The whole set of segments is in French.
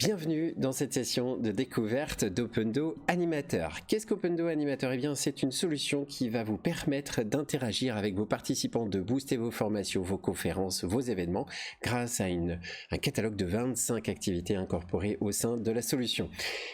Bienvenue dans cette session de découverte d'Opendo Animateur. Qu'est-ce qu'Opendo Animateur? Eh bien, c'est une solution qui va vous permettre d'interagir avec vos participants, de booster vos formations, vos conférences, vos événements grâce à un catalogue de 25 activités incorporées au sein de la solution.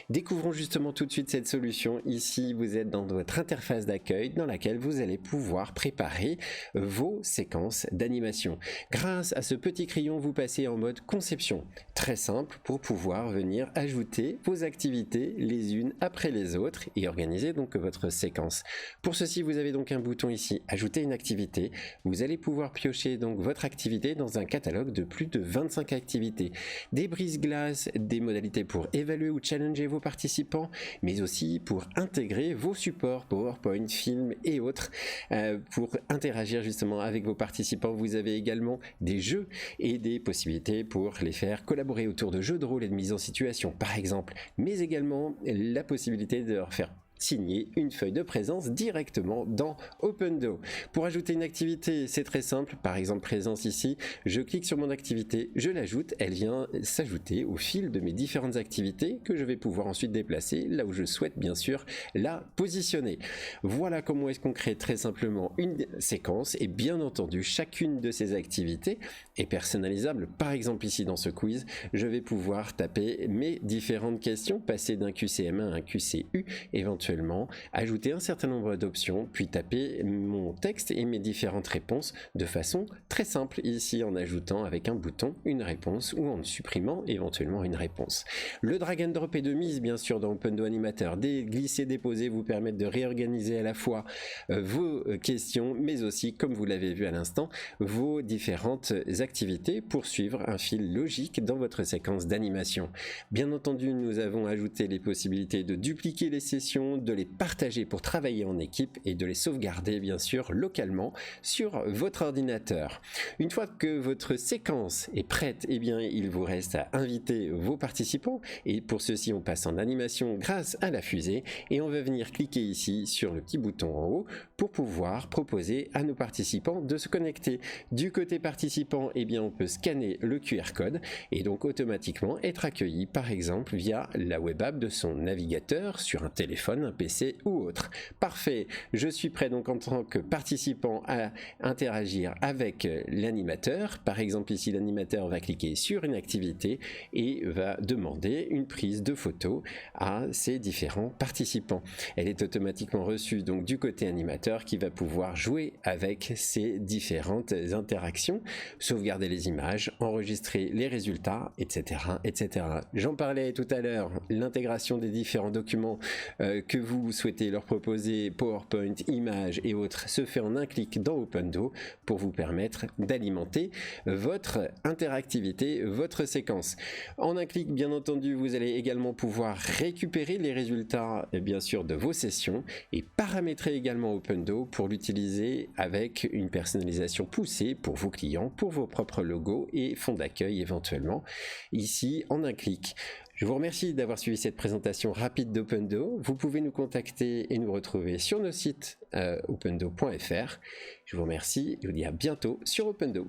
Découvrons justement tout de suite cette solution. Ici, vous êtes dans votre interface d'accueil dans laquelle vous allez pouvoir préparer vos séquences d'animation. Grâce à ce petit crayon, vous passez en mode conception. Très simple pour pouvoir venir ajouter vos activités les unes après les autres et organiser donc votre séquence. Pour ceci, vous avez donc un bouton ici, ajouter une activité. Vous allez pouvoir piocher donc votre activité dans un catalogue de plus de 25 activités. Des brise-glaces, des modalités pour évaluer ou challenger vos participants, mais aussi pour intégrer vos supports, PowerPoint, films et autres. Pour interagir justement avec vos participants, vous avez également des jeux et des possibilités pour les faire collaborer autour de jeux de rôle et de mise en situation par exemple, mais également la possibilité de leur faire signer une feuille de présence directement dans Opendo. Pour ajouter une activité, c'est très simple. Par exemple, présence ici, je clique sur mon activité, je l'ajoute, elle vient s'ajouter au fil de mes différentes activités que je vais pouvoir ensuite déplacer là où je souhaite bien sûr la positionner. Voilà comment est-ce qu'on crée très simplement une séquence et bien entendu chacune de ces activités est personnalisable. Par exemple ici dans ce quiz, je vais pouvoir taper mes différentes questions, passer d'un QCM1 à un QCU, éventuellement ajouter un certain nombre d'options, puis taper mon texte et mes différentes réponses de façon très simple, ici en ajoutant avec un bouton une réponse ou en supprimant éventuellement une réponse. Le drag and drop est de mise bien sûr dans Opendo Animateur. Des glisser déposer vous permettent de réorganiser à la fois vos questions, mais aussi, comme vous l'avez vu à l'instant, vos différentes activités pour suivre un fil logique dans votre séquence d'animation. Bien entendu, nous avons ajouté les possibilités de dupliquer les sessions, de les partager pour travailler en équipe et de les sauvegarder bien sûr localement sur votre ordinateur. Une fois que votre séquence est prête, eh bien il vous reste à inviter vos participants et pour ceci on passe en animation grâce à la fusée et on va venir cliquer ici sur le petit bouton en haut pour pouvoir proposer à nos participants de se connecter. Du côté participant, eh bien on peut scanner le QR code et donc automatiquement être accueilli par exemple via la web app de son navigateur sur un téléphone, un PC ou autre. Parfait, je suis prêt donc en tant que participant à interagir avec l'animateur. Par exemple ici l'animateur va cliquer sur une activité et va demander une prise de photo à ses différents participants. Elle est automatiquement reçue donc du côté animateur qui va pouvoir jouer avec ces différentes interactions, sauvegarder les images, enregistrer les résultats, etc. etc. J'en parlais tout à l'heure, l'intégration des différents documents que vous souhaitez leur proposer, PowerPoint, images et autres, se fait en un clic dans Opendo pour vous permettre d'alimenter votre interactivité, votre séquence. En un clic, bien entendu, vous allez également pouvoir récupérer les résultats, bien sûr, de vos sessions et paramétrer également Opendo pour l'utiliser avec une personnalisation poussée pour vos clients, pour vos propres logos et fonds d'accueil éventuellement. Ici, en un clic. Je vous remercie d'avoir suivi cette présentation rapide d'Opendo. Vous pouvez nous contacter et nous retrouver sur nos sites opendo.fr. Je vous remercie et vous dis à bientôt sur Opendo.